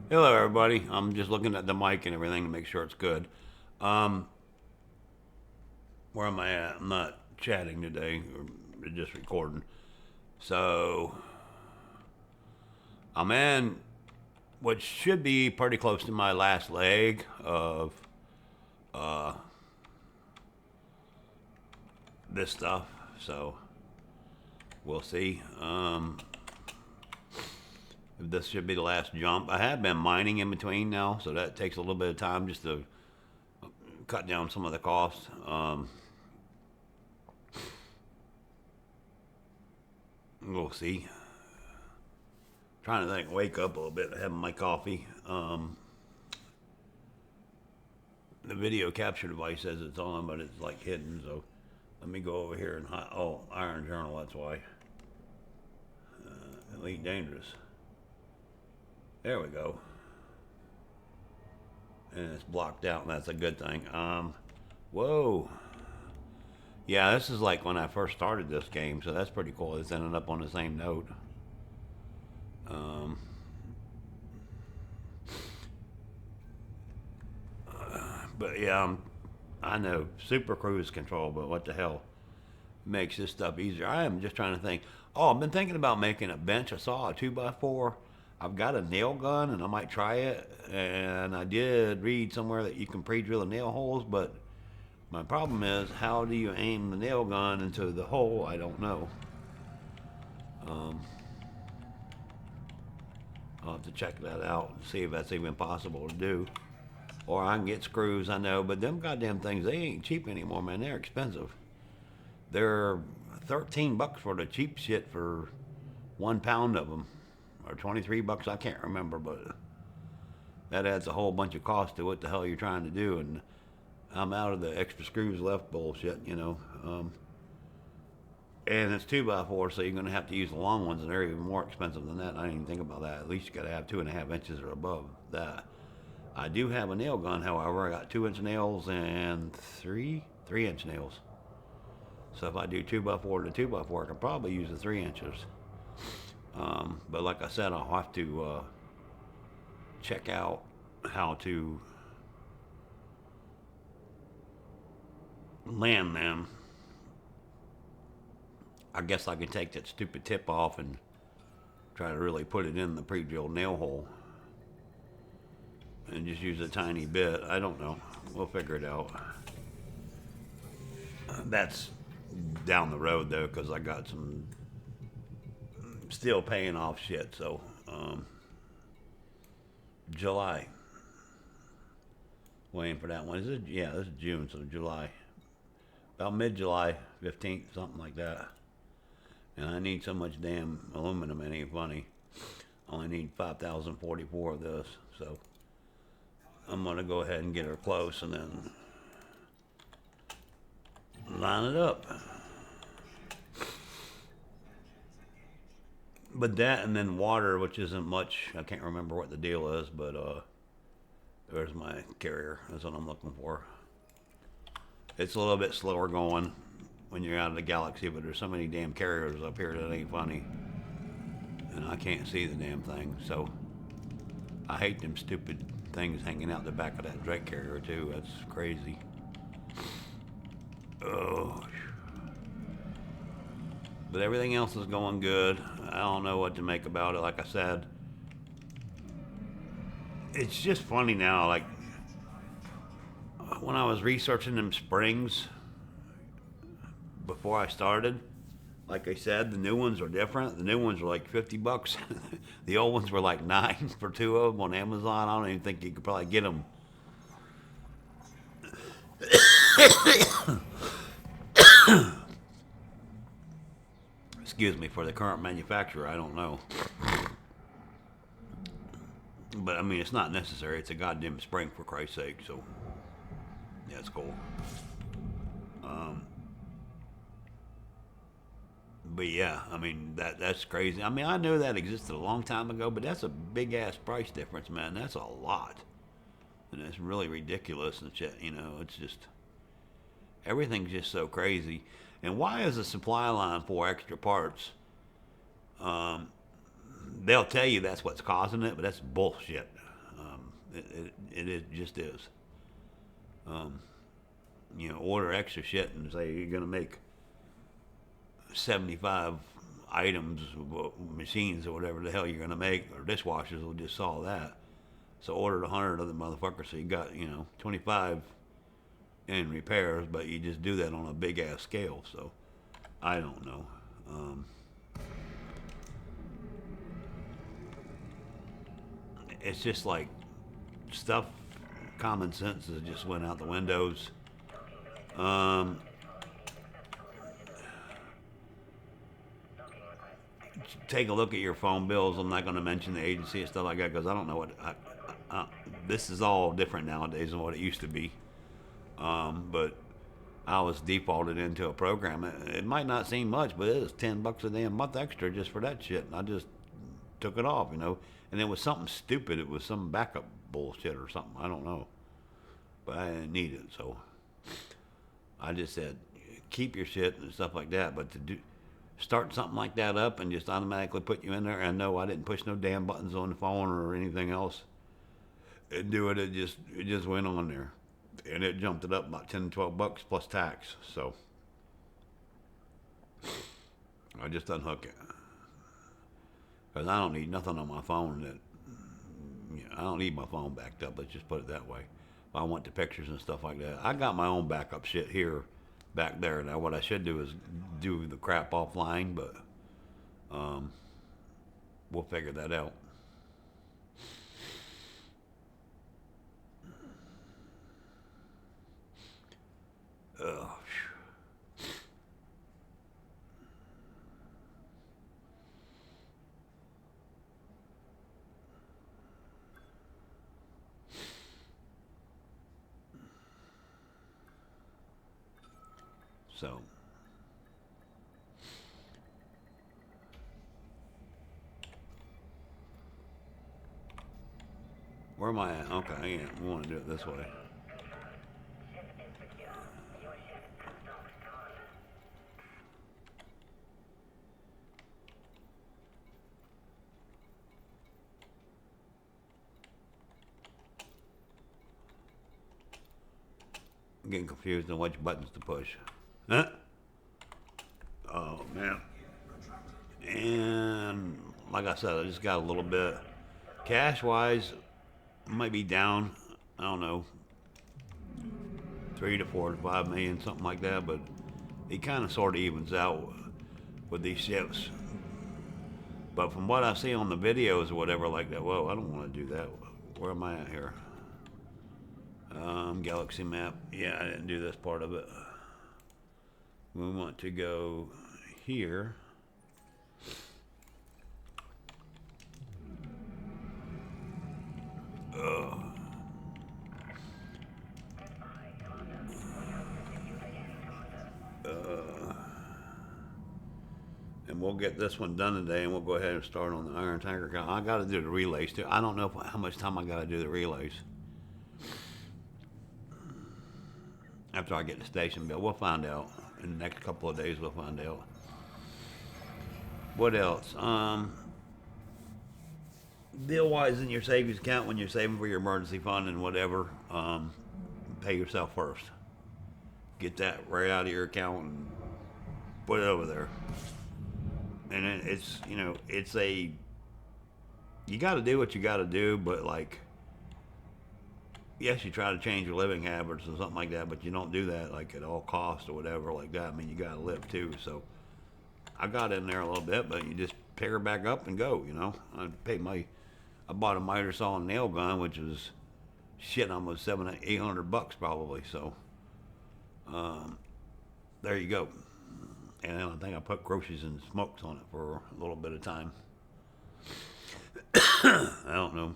Hello, everybody. I'm just looking at the mic and everything to make sure it's good. Um, where am I at? I'm not chatting today, or just recording. So I'm in what should be pretty close to my last leg of uh, this stuff. So we'll see. If this should be the last jump. I have been mining in between now, so that takes a little bit of time just to cut down some of the costs. We'll see. Trying to think, wake up a little bit, having my coffee. The video capture device says it's on, but it's like hidden. So let me go over here and Iron Journal. That's why. Elite Dangerous. There we go. And it's blocked out, and that's a good thing. Whoa. Yeah, this is like when I first started this game, so that's pretty cool. It's ended up on the same note. Um, but yeah, I know super cruise control, but what the hell makes this stuff easier? I am just trying to think. Oh, I've been thinking about making a bench. I saw a 2x4. I've got a nail gun, and I might try it. And I did read somewhere that you can pre-drill the nail holes, but my problem is how do you aim the nail gun into the hole? I don't know. Um, I'll have to check that out and see if that's even possible to do. Or I can get screws, I know, but them goddamn things, they ain't cheap anymore, man. They're expensive. They're 13 bucks for the cheap shit for 1 pound of them. Or 23 bucks, I can't remember, but that adds a whole bunch of cost to what the hell you're trying to do. And I'm out of the extra screws left bullshit, you know. And it's 2x4, so you're going to have to use the long ones, and they're even more expensive than that. I didn't even think about that. At least you got to have 2.5 inches or above that. I do have a nail gun, however. I got 2 inch nails and 3 inch nails. So if I do 2x4 to 2x4, I can probably use the 3 inches. But like I said, I'll have to check out how to land them. I guess I could take that stupid tip off and try to really put it in the pre-drilled nail hole and just use a tiny bit. I don't know. We'll figure it out. That's down the road though, because I got some still paying off shit. So July, waiting for that one. Is it? Yeah, this is June, so July, about mid-July, 15th, something like that. And I need so much damn aluminum, it ain't funny. I only need 5,044 of this, so I'm gonna go ahead and get her close and then line it up. But that and then water, which isn't much. I can't remember what the deal is, but there's my carrier. That's what I'm looking for. It's a little bit slower going when you're out of the galaxy, but there's so many damn carriers up here that ain't funny. And I can't see the damn thing, so I hate them stupid things hanging out the back of that Drake carrier too. That's crazy. Oh. But everything else is going good. I don't know what to make about it. Like I said, it's just funny now. Like when I was researching them springs before I started, like I said, the new ones are different. The new ones are like 50 bucks. The old ones were like 9 for two of them on Amazon. I don't even think you could probably get them. Excuse me, for the current manufacturer, I don't know. But I mean, it's not necessary. It's a goddamn spring, for Christ's sake. So, yeah, it's cool. Um, but yeah, I mean that's crazy. I mean, I knew that existed a long time ago, but that's a big ass price difference, man. That's a lot, and it's really ridiculous and shit. You know, it's just everything's just so crazy. And why is the supply line for extra parts? Um, they'll tell you that's what's causing it, but that's bullshit. It just is. Um, order extra shit and say you're gonna make 75 items, machines or whatever the hell you're gonna make, or dishwashers will just solve that. So ordered 100 of the motherfuckers, so you got 25 in repairs, but you just do that on a big ass scale. So I don't know. It's just like stuff. Common sense has just went out the windows. Um, Take a look at your phone bills. I'm not going to mention the agency and stuff like that because I don't know what. This is all different nowadays than what it used to be. But I was defaulted into a program. It might not seem much, but it was $10 a damn month extra just for that shit. And I just took it off. And it was something stupid. It was some backup bullshit or something. I don't know. But I didn't need it, so I just said keep your shit and stuff like that. But to start something like that up and just automatically put you in there, and no, I didn't push no damn buttons on the phone or anything else. And do it. It just went on there, and it jumped it up about $10-12 plus tax. So I just unhook it because I don't need nothing on my phone I don't need my phone backed up. Let's just put it that way. If I want the pictures and stuff like that, I got my own backup shit here, back there. Now what I should do is do the crap offline, but we'll figure that out. Ugh. So where am I at? Okay, yeah, we want to do it this way. I'm getting confused on which buttons to push. Huh? Oh man. And like I said, I just got a little bit cash wise. Might be down. I don't know, 3 to 4 to 5 million, something like that. But it kind of sort of evens out with these ships. But from what I see on the videos or whatever like that, whoa, I don't want to do that. Where am I at here? Galaxy map. Yeah, I didn't do this part of it. We want to go here. And we'll get this one done today, and we'll go ahead and start on the Iron Tanker account. I got to do the relays too. I don't know how much time I got to do the relays. After I get the station bill, we'll find out. In the next couple of days, we'll find out. What else? Deal-wise in your savings account, when you're saving for your emergency fund and whatever, pay yourself first. Get that right out of your account and put it over there. And it's you got to do what you got to do, but like, yes, you try to change your living habits or something like that, but you don't do that like at all costs or whatever like that. I mean, you got to live too. So I got in there a little bit, but you just pick her back up and go. I bought a miter saw and nail gun, which was shit, almost $700-800 probably. So there you go. And then I think I put groceries and smokes on it for a little bit of time. I don't know.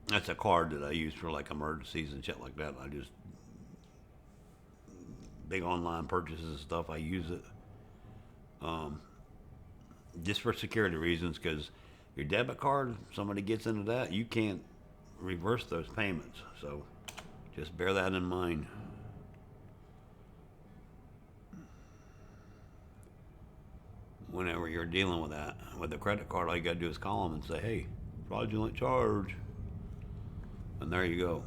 That's a card that I use for like emergencies and shit like that. I just big online purchases and stuff. I use it just for security reasons, because your debit card, somebody gets into that, you can't reverse those payments. So just bear that in mind. Whenever you're dealing with that, with a credit card, all you got to do is call them and say, hey, fraudulent charge. And there you go.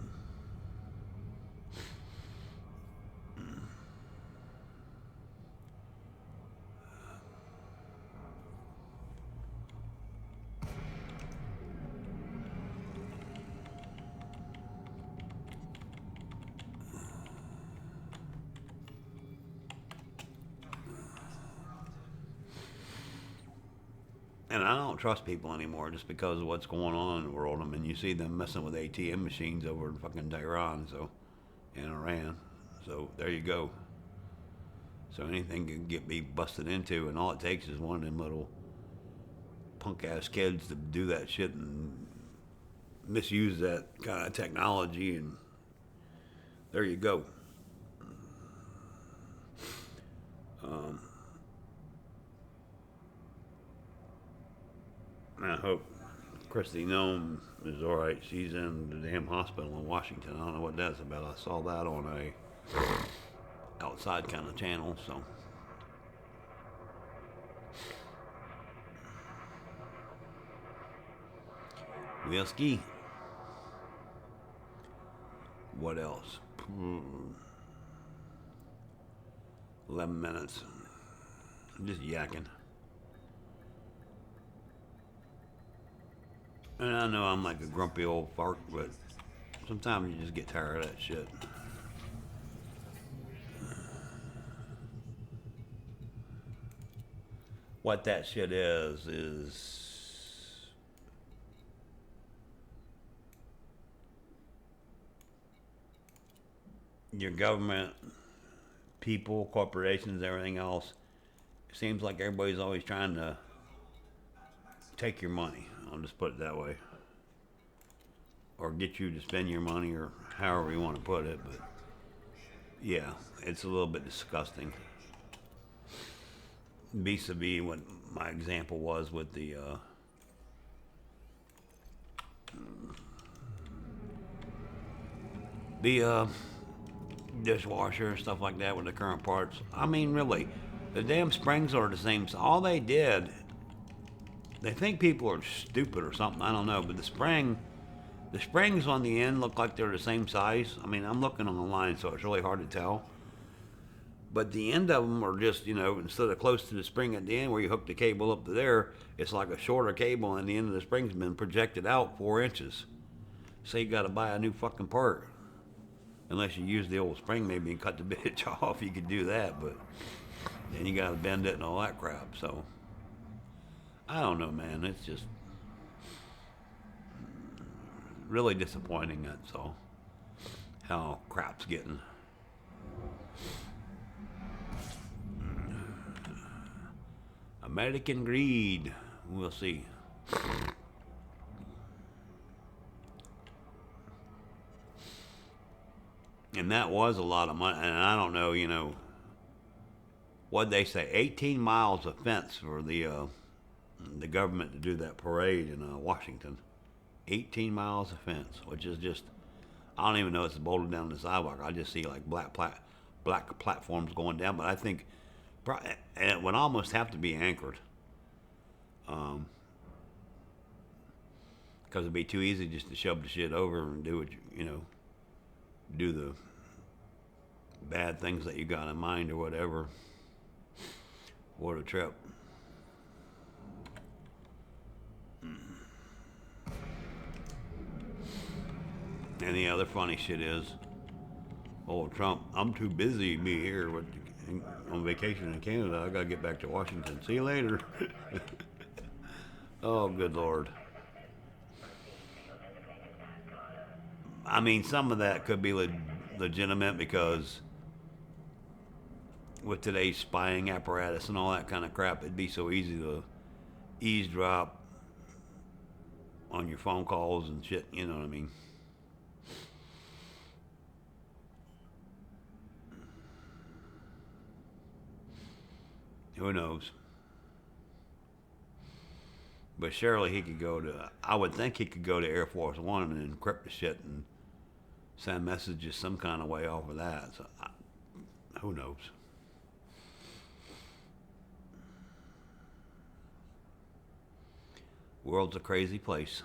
And I don't trust people anymore just because of what's going on in the world. I mean, you see them messing with ATM machines over in fucking Tehran, so, and Iran. So there you go. So anything can be busted into, and all it takes is one of them little punk ass kids to do that shit and misuse that kind of technology, and there you go. I hope Christy Nome is all right. She's in the damn hospital in Washington. I don't know what that's about. I saw that on a outside kind of channel. So we'll ski. What else? 11 minutes. I'm just yakking. And I know I'm like a grumpy old fart, but sometimes you just get tired of that shit. What that shit is your government, people, corporations, everything else. It seems like everybody's always trying to take your money. I'll just put it that way. Or get you to spend your money, or however you want to put it. But yeah, it's a little bit disgusting. Vis-a-vis what my example was with the dishwasher and stuff like that with the current parts. I mean, really, the damn springs are the same. All they did, they think people are stupid or something. I don't know, but the springs on the end look like they're the same size. I mean, I'm looking on the line, so it's really hard to tell. But the end of them are just, instead of close to the spring at the end where you hook the cable up to there, it's like a shorter cable, and the end of the spring's been projected out 4 inches. So you got to buy a new fucking part. Unless you use the old spring maybe and cut the bitch off, you could do that. But then you got to bend it and all that crap. So I don't know, man. It's just really disappointing. That's all. How crap's getting. American greed. We'll see. And that was a lot of money. And I don't know, what'd they say? 18 miles of fence for the government to do that parade in Washington. 18 miles of fence, which is just, I don't even know it's bolted down the sidewalk. I just see like black platforms going down. But I think it would almost have to be anchored. Because it'd be too easy just to shove the shit over and do what do the bad things that you got in mind or whatever. What a trip. And the other funny shit is, Trump, I'm too busy to be here on vacation in Canada. I gotta get back to Washington. See you later. Oh, good Lord. I mean, some of that could be legitimate because with today's spying apparatus and all that kind of crap, it'd be so easy to eavesdrop on your phone calls and shit, you know what I mean? Who knows? But surely he could I would think he could go to Air Force One and encrypt the shit and send messages some kind of way off of that. So, who knows? World's a crazy place.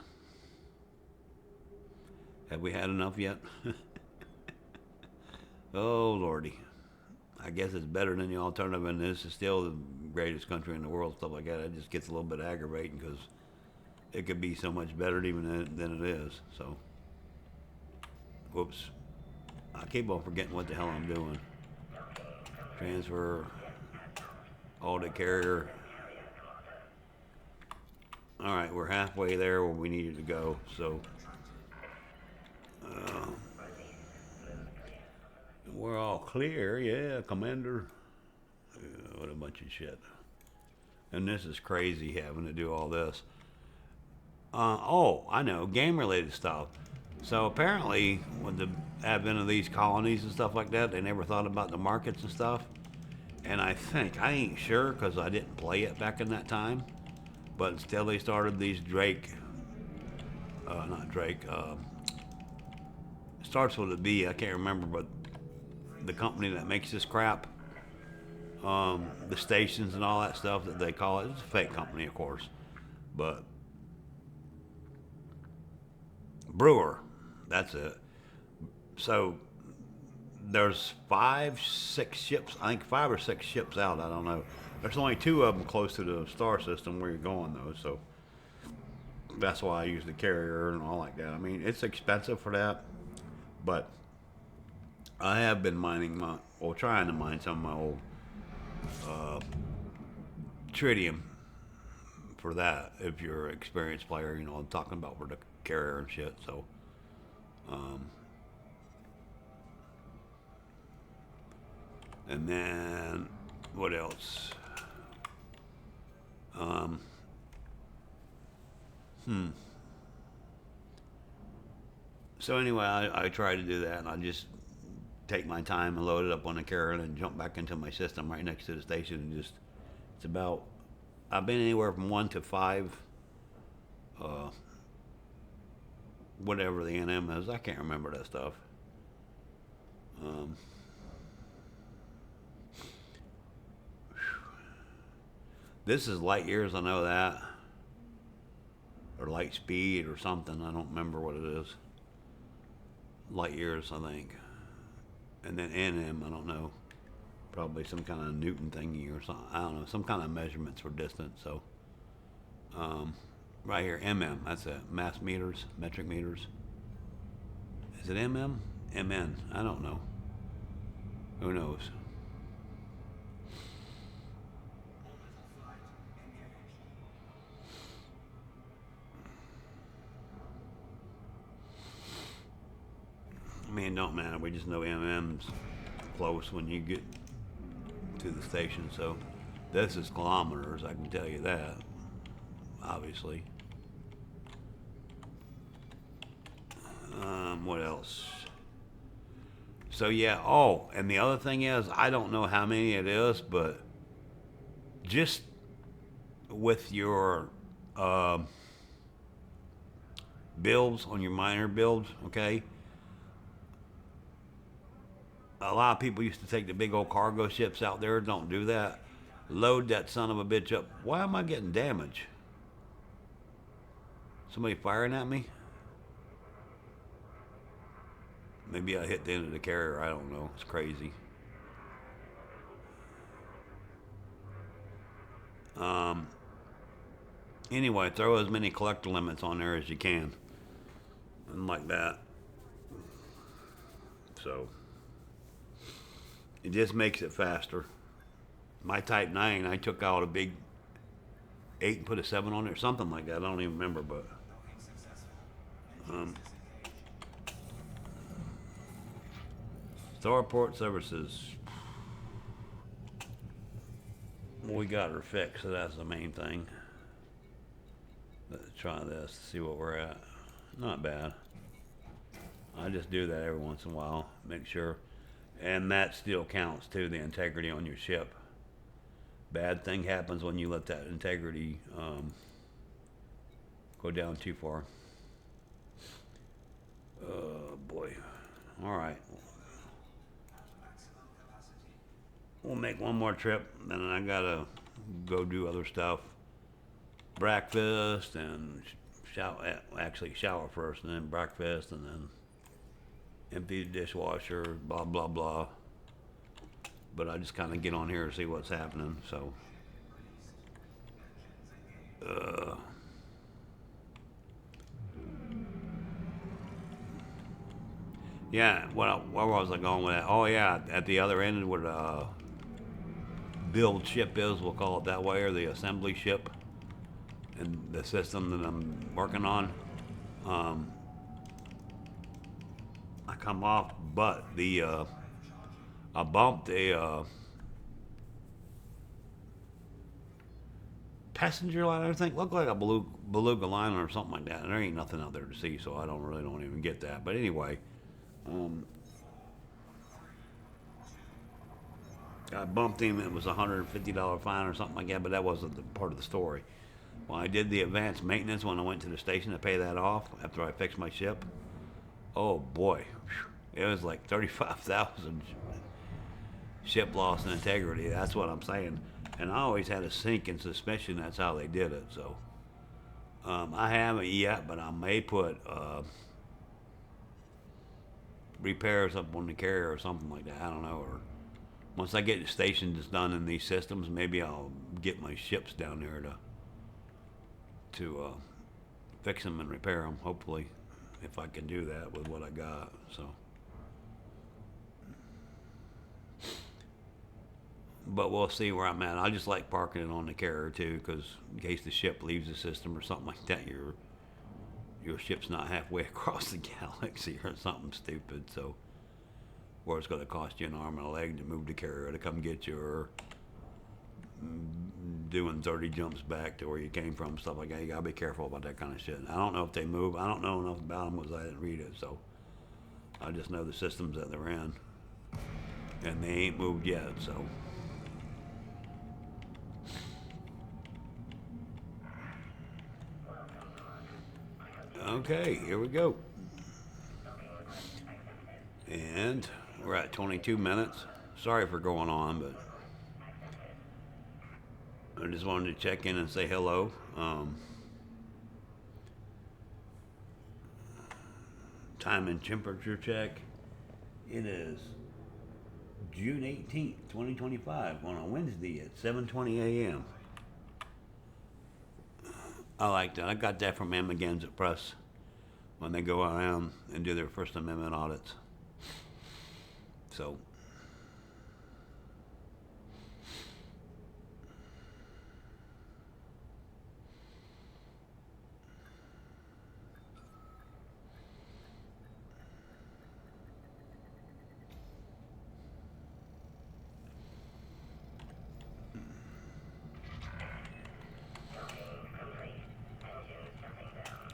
Have we had enough yet? Oh, Lordy. I guess it's better than the alternative, and this is still the greatest country in the world, stuff like that. It just gets a little bit aggravating because it could be so much better even than it is. So, whoops. I keep on forgetting what the hell I'm doing. Transfer, audit carrier. All right, we're halfway there where we needed to go. So, uh, we're all clear. Yeah, Commander. What a bunch of shit. And this is crazy having to do all this. Oh, I know, game related stuff. So apparently, with the advent of these colonies and stuff like that, they never thought about the markets and stuff. And I think, I ain't sure because I didn't play it back in that time, but instead they started these not Drake, starts with a B, I can't remember, but the company that makes this crap, the stations and all that stuff that they call it, it's a fake company, of course, but Brewer, that's it. So there's 5, 6 ships. I think 5 or 6 ships out. I don't know. There's only 2 of them close to the star system where you're going though. So that's why I use the carrier and all like that. I mean, it's expensive for that, but I have been trying to mine some of my old uh, tritium for that. If you're an experienced player, I'm talking about for the carrier and shit. So. Um, And then, what else? Um, So anyway, I try to do that, and I just take my time and load it up on the carrier and jump back into my system right next to the station and just, it's about, I've been anywhere from 1 to 5, uh, whatever the NM is. I can't remember that stuff. Um, This is light years, I know that. Or light speed or something. I don't remember what it is. Light years, I think. And then NM, I don't know. Probably some kind of Newton thingy or something. I don't know. Some kind of measurements for distance. So, right here, MM. That's it. Mass meters, metric meters. Is it MM? MN. I don't know. Who knows? I mean, it don't matter. We just know MM's close when you get to the station. So this is kilometers. I can tell you that. Obviously. What else? So yeah. Oh, and the other thing is, I don't know how many it is, but just with your builds on your minor builds, okay. A lot of people used to take the big old cargo ships out there. Don't do that. Load that son of a bitch up. Why am I getting damage? Somebody firing at me? Maybe I hit the end of the carrier. I don't know. It's crazy. Um, anyway, throw as many collector limits on there as you can. And like that. So it just makes it faster. My Type 9, I took out a big 8 and put a 7 on there, something like that. I don't even remember, but Starport services. We got her fixed, so that's the main thing. Let's try this, see what we're at. Not bad. I just do that every once in a while, make sure. And that still counts too, the integrity on your ship. Bad thing happens when you let that integrity go down too far. Oh boy. Alright. We'll make one more trip, then I gotta go do other stuff. Breakfast and shower first, and then breakfast, and then empty the dishwasher, blah, blah, blah. But I just kind of get on here and see what's happening. So, uh, yeah, where was I going with that? Oh, yeah, at the other end where the build ship is, we'll call it that way, or the assembly ship, and the system that I'm working on. Um, I come off, but I bumped a passenger liner. I think looked like a beluga liner or something like that. And there ain't nothing out there to see, so I don't even get that. But anyway, um, I bumped him. It was a $150 fine or something like that. But that wasn't the part of the story. When I did the advanced maintenance, when I went to the station to pay that off after I fixed my ship, oh boy, it was like 35,000 ship loss and integrity. That's what I'm saying. And I always had a sinking suspicion that's how they did it. So I haven't yet, but I may put repairs up on the carrier or something like that. I don't know. Or once I get the stations done in these systems, maybe I'll get my ships down there to fix them and repair them. Hopefully, if I can do that with what I got. So. But we'll see where I'm at. I just like parking it on the carrier too, because in case the ship leaves the system or something like that, your ship's not halfway across the galaxy or something stupid. So, or it's going to cost you an arm and a leg to move the carrier to come get you, or doing 30 jumps back to where you came from, stuff like that. You gotta be careful about that kind of shit. I don't know if they move. I don't know enough about them because I didn't read it. So, I just know the systems that they're in, and they ain't moved yet. So. Okay, here we go. And we're at 22 minutes. Sorry for going on, but I just wanted to check in and say hello. Time and temperature check. It is June 18th, 2025 on a Wednesday at 7:20 a.m. I like that. I got that from Amagansett Press when they go around and do their First Amendment audits. So,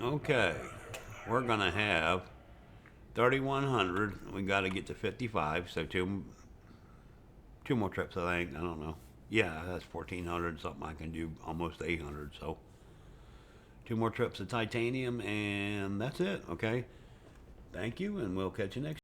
okay, we're gonna have 3,100. We got to get to 55, so two more trips, I think. I don't know. Yeah, that's 1,400 something. I can do almost 800. So two more trips of titanium, and that's it. Okay. Thank you, and we'll catch you next.